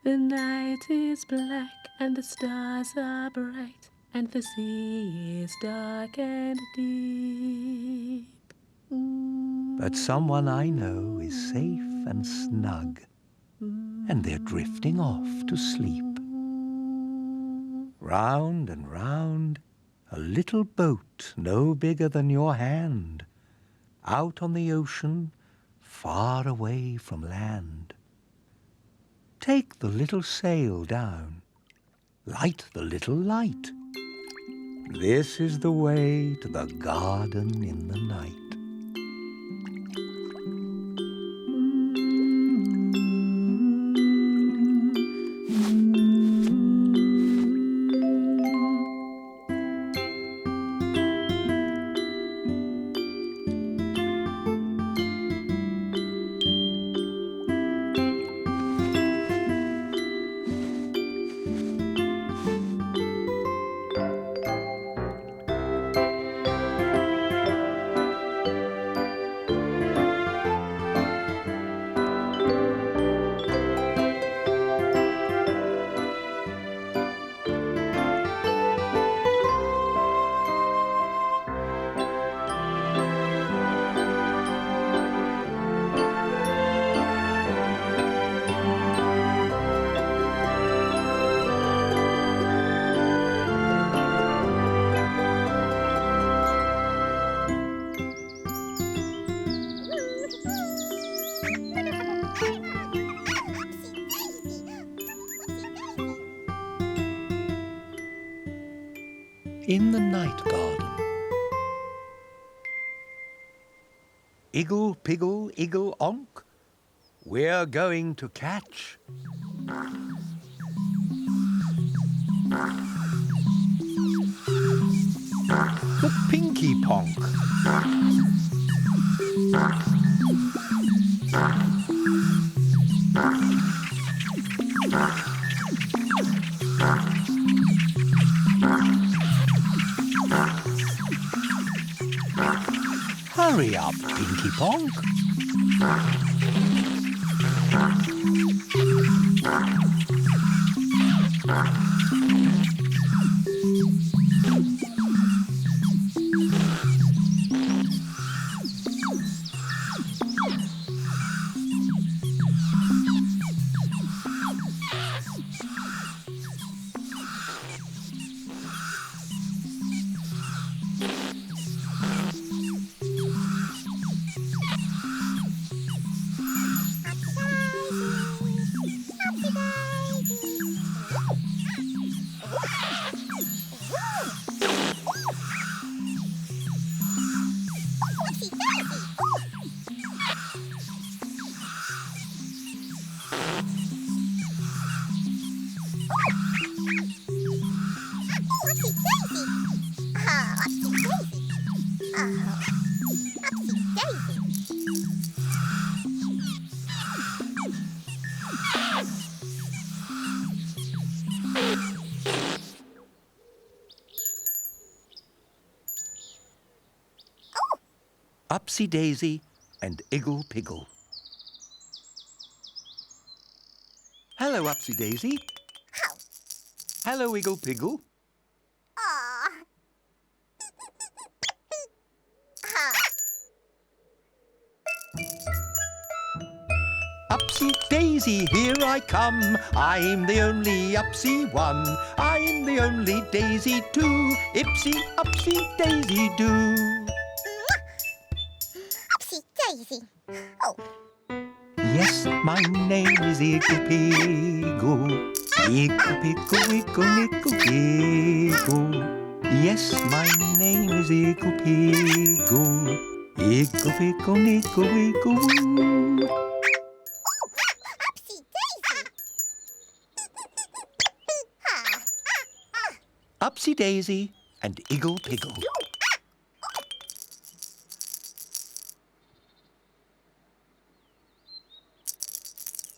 The night is black and the stars are bright, and the sea is dark and deep. But someone I know is safe and snug, and they're drifting off to sleep. Round and round, a little boat no bigger than your hand, out on the ocean, far away from land. Take the little sail down, light the little light. This is the way to the garden in the night. In the night garden. Iggle, piggle, iggle, onk, we're going to catch the Pinky Ponk. Hurry up, Pinky Ponk. Upsy Daisy and Iggle Piggle. Hello, Upsy Daisy. How? Hello, Iggle Piggle. Aw. Upsy Daisy, here I come. I'm the only Upsy one. I'm the only Daisy too. Ipsy, Upsy Daisy do. Upsy Daisy. Oh. Yes, my name is Iggle Piggle. Iggle Piggle, Iggle, Iggle Piggle. Yes, my name is Iggle Piggle. Iggle Piggle, Iggle, Iggle. Upsy Daisy and Iggle Piggle.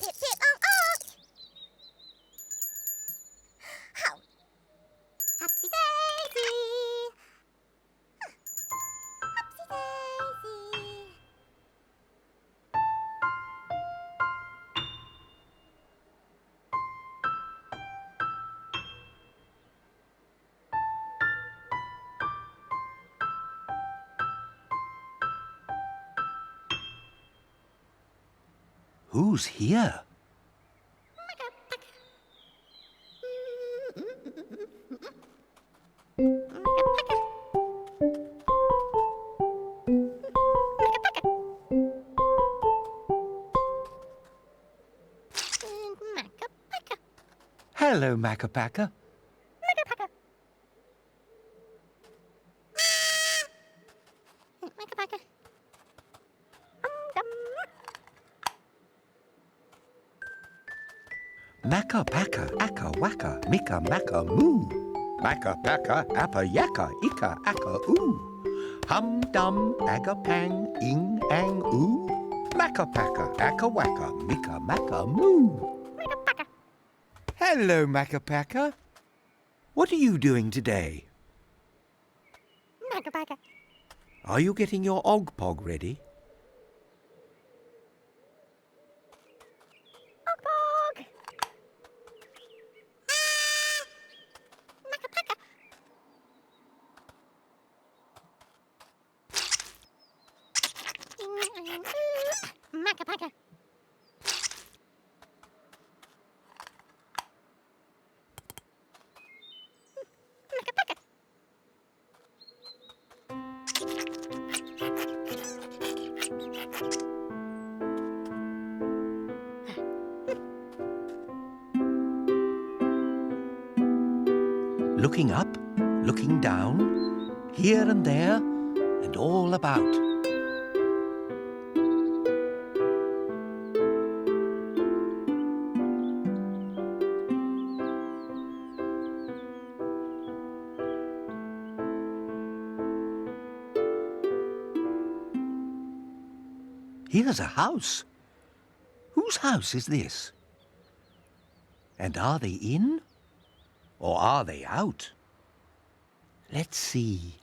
Pip, pip, onk. How? Upsy Daisy. Upsy Daisy. Who's here? Hello, Macca-Pacca. Macca-Pacca, acca-wacca, micca-macca, moo. Macca-Pacca, appa-yacca, icka-acca, ooh. Hum-dum, agga-pang, ing-ang, ooh. Macca-Pacca, acca-wacca, micca-macca, moo. Hello, Macca-Pacca. What are you doing today? Are you getting your og-pog ready? Looking up, looking down, here and there, and all about. Here's a house. Whose house is this? And are they in? Or are they out? Let's see.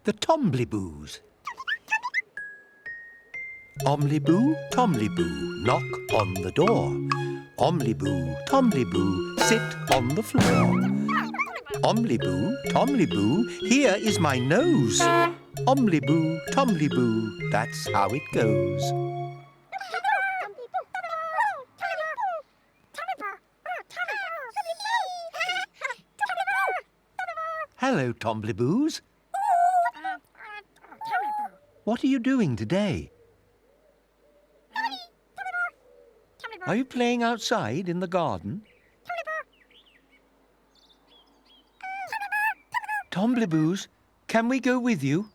The Tombliboos. Omliboo, Tombliboo, knock on the door. Omliboo, Tombliboo, sit on the floor. Omliboo, Tombliboo, here is my nose. Omliboo, Tombliboo, that's how it goes. Hello, Tombliboos. What are you doing today? Are you playing outside in the garden? Tombliboos, can we go with you?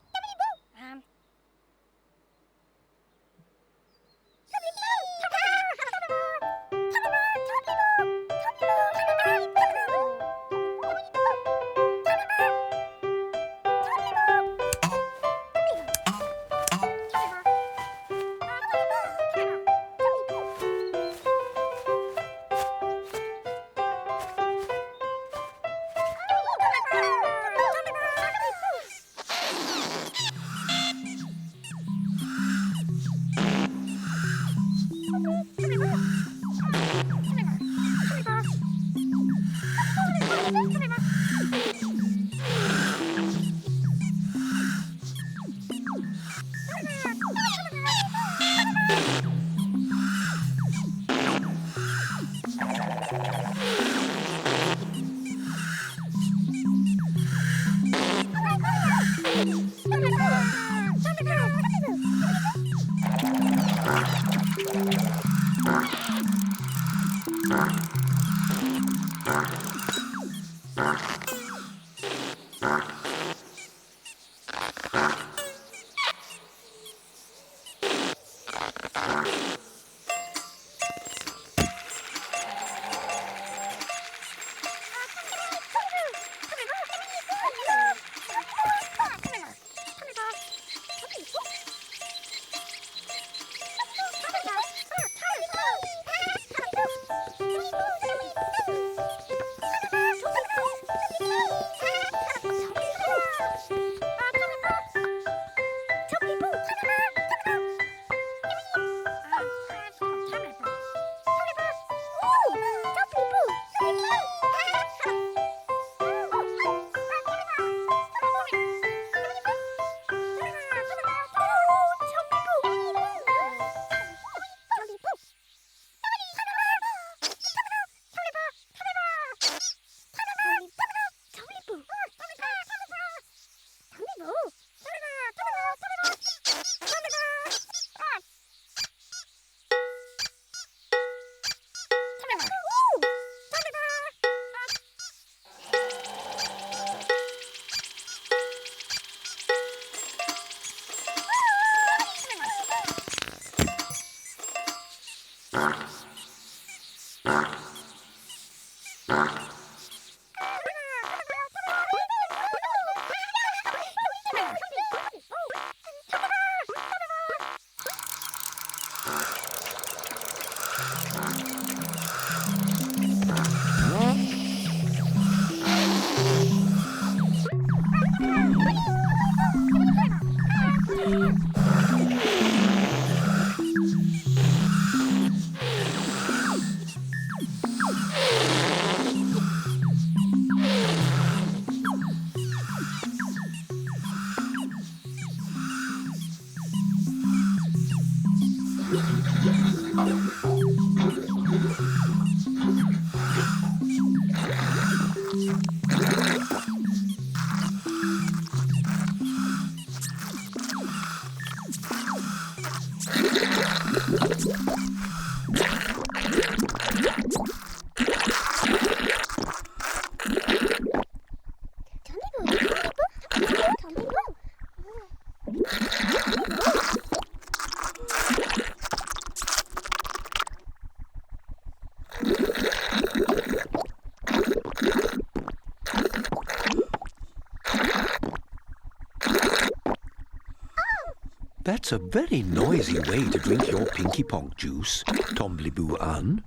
That's a very noisy way to drink your Pinky Ponk Juice, Tombliboo Ann.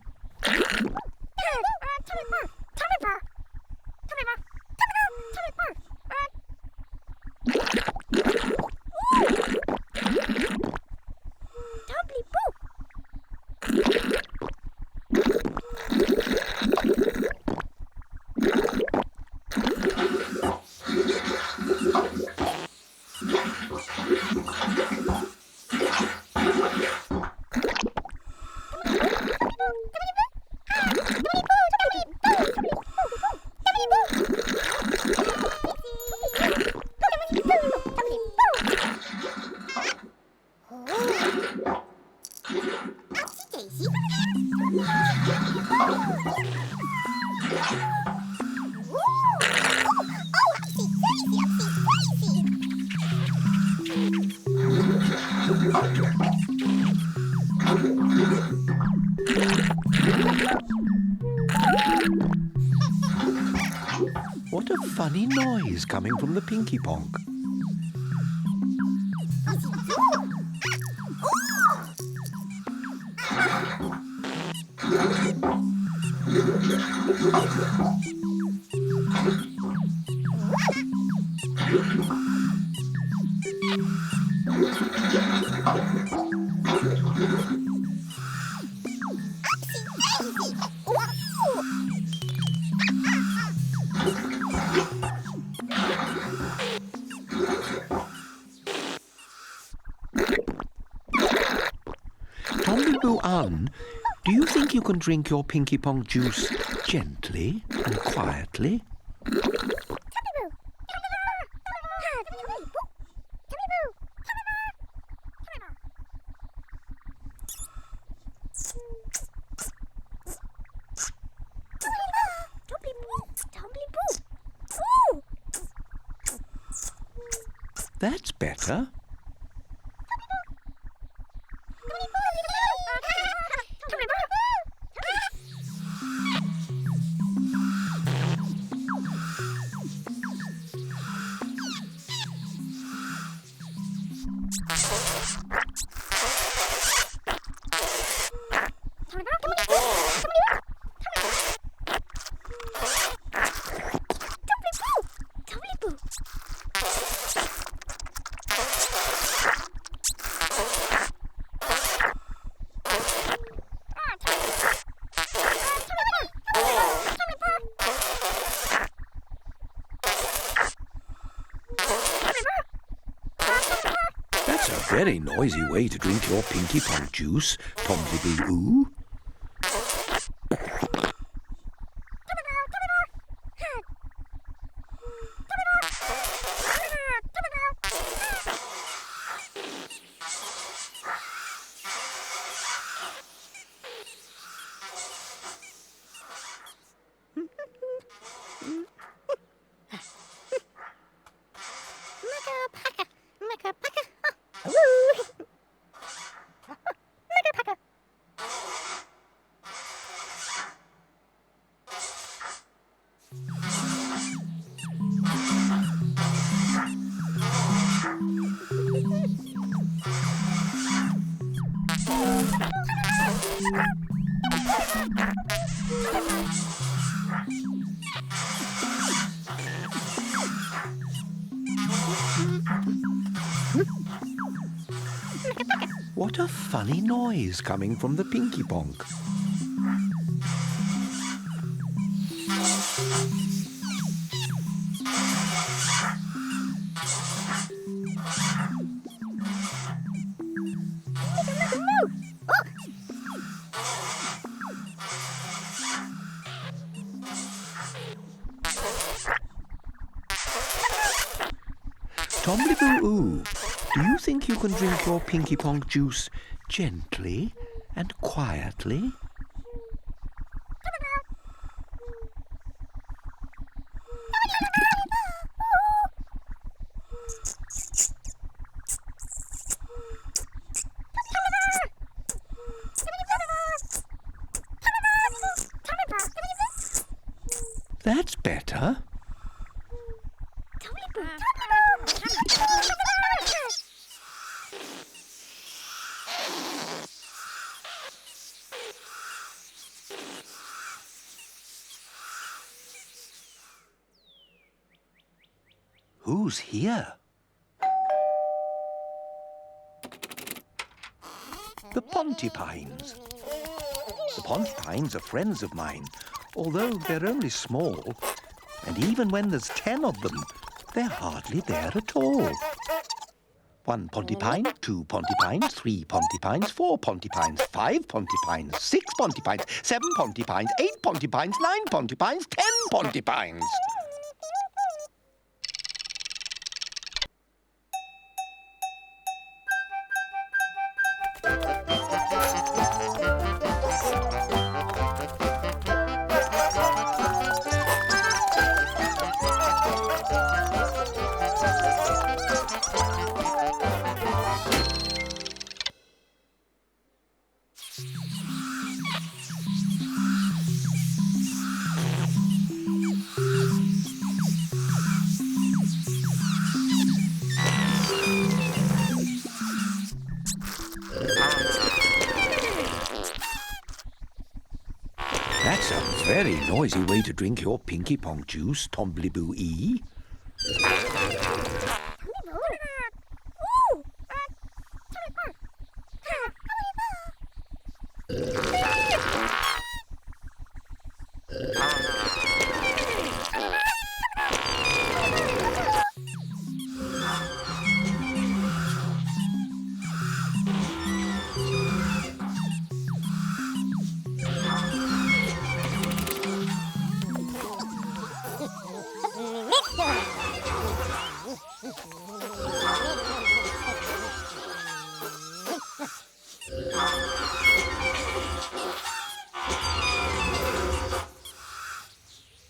What a funny noise coming from the Pinky Ponk. Tombliboos Ann, do you think you can drink your Pinky Ponk Juice gently and quietly? That's better. That's a very noisy way to drink your Pinky Ponk Juice, Tombliboos. What a funny noise coming from the Pinky Ponk. Tombliboos, do you think you can drink your Pinky Ponk juice gently and quietly? That's better. Who's here? The Pontypines. The Pontypines are friends of mine, although they're only small, and even when there's 10 of them, they're hardly there at all. 1 Pontypine, 2 Pontypines, 3 Pontypines, 4 Pontypines, 5 Pontypines, 6 Pontypines, 7 Pontypines, 8 Pontypines, 9 Pontypines, 10 Pontypines. That's a very noisy way to drink your Pinky Ponk juice, Tombliboos.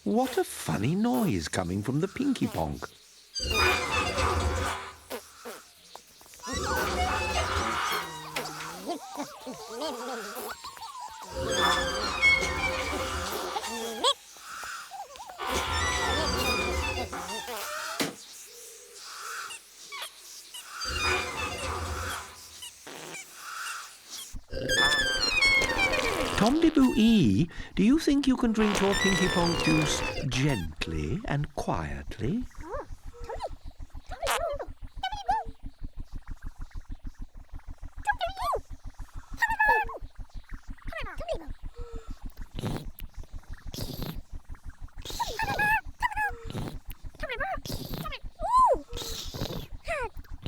What a funny noise coming from the Pinky Ponk. Tombliboos, do you think you can drink your Pinky Ponk juice gently and quietly?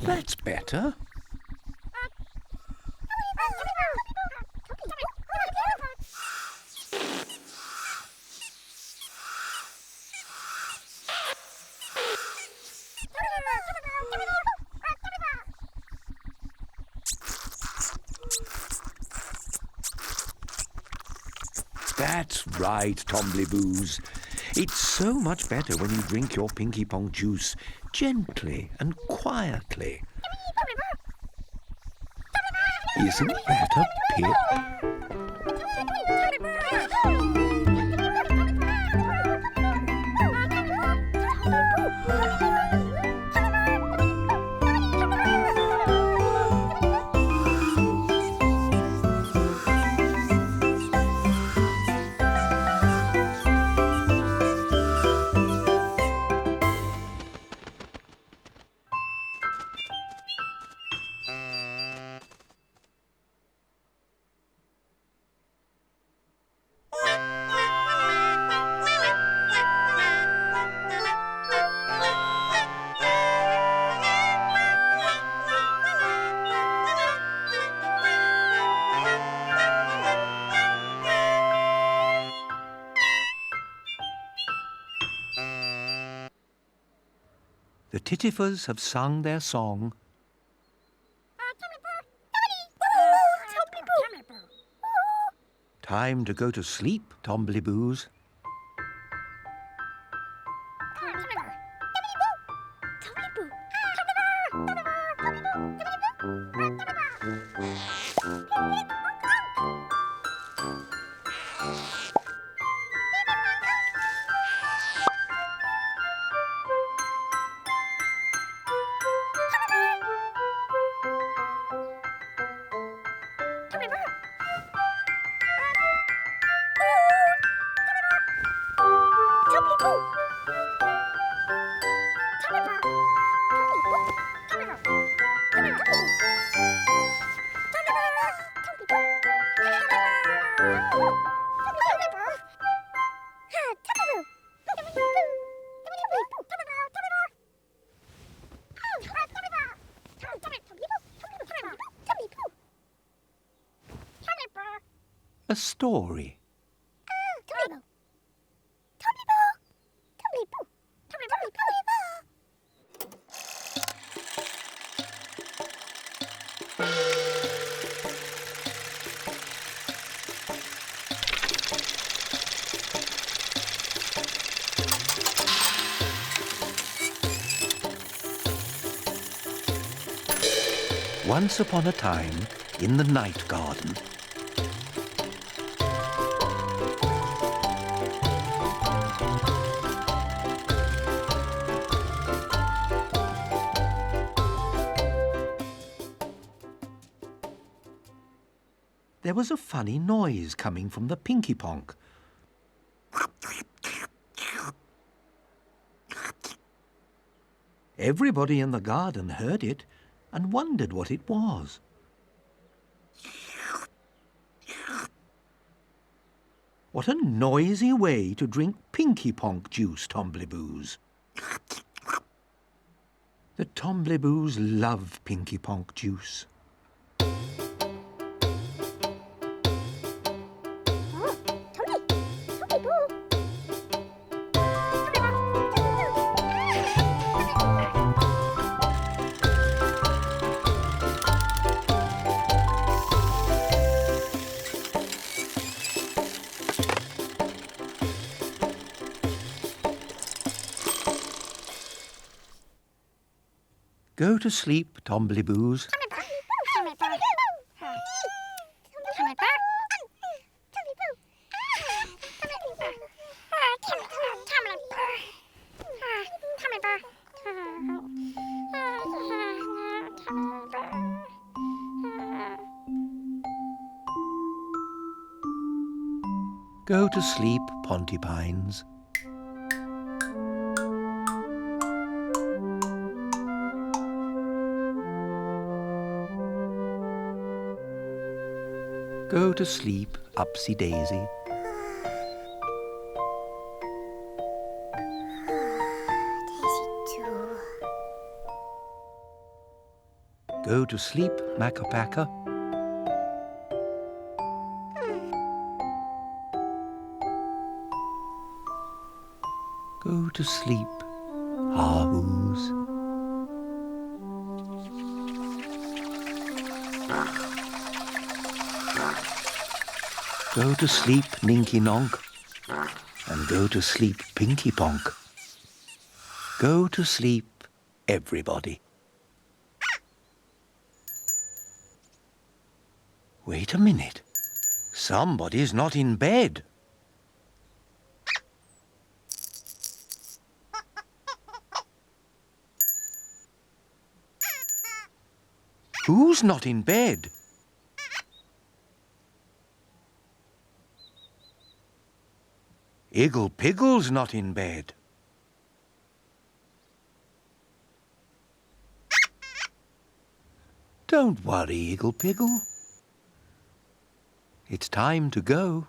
That's better. That's right, Tombliboos. It's so much better when you drink your Pinky Ponk juice gently and quietly. Isn't that a pip? Tittifers have sung their song. Time to go to sleep, Tombliboos. A story. Once upon a time, in the night garden, there was a funny noise coming from the Pinky Ponk. Everybody in the garden heard it and wondered what it was. What a noisy way to drink Pinky Ponk Juice, Tombliboos. The Tombliboos love Pinky Ponk Juice. Go to sleep, Tombliboos. Go to sleep, Pontypines. Go to sleep, Upsy Daisy. Go to sleep, Macca. Go to sleep, Hahoos. Go to sleep, Ninky Nonk, and go to sleep, Pinky Ponk. Go to sleep, everybody. Wait a minute. Somebody's not in bed. Who's not in bed? Iggle Piggle's not in bed. Don't worry, Iggle Piggle. It's time to go.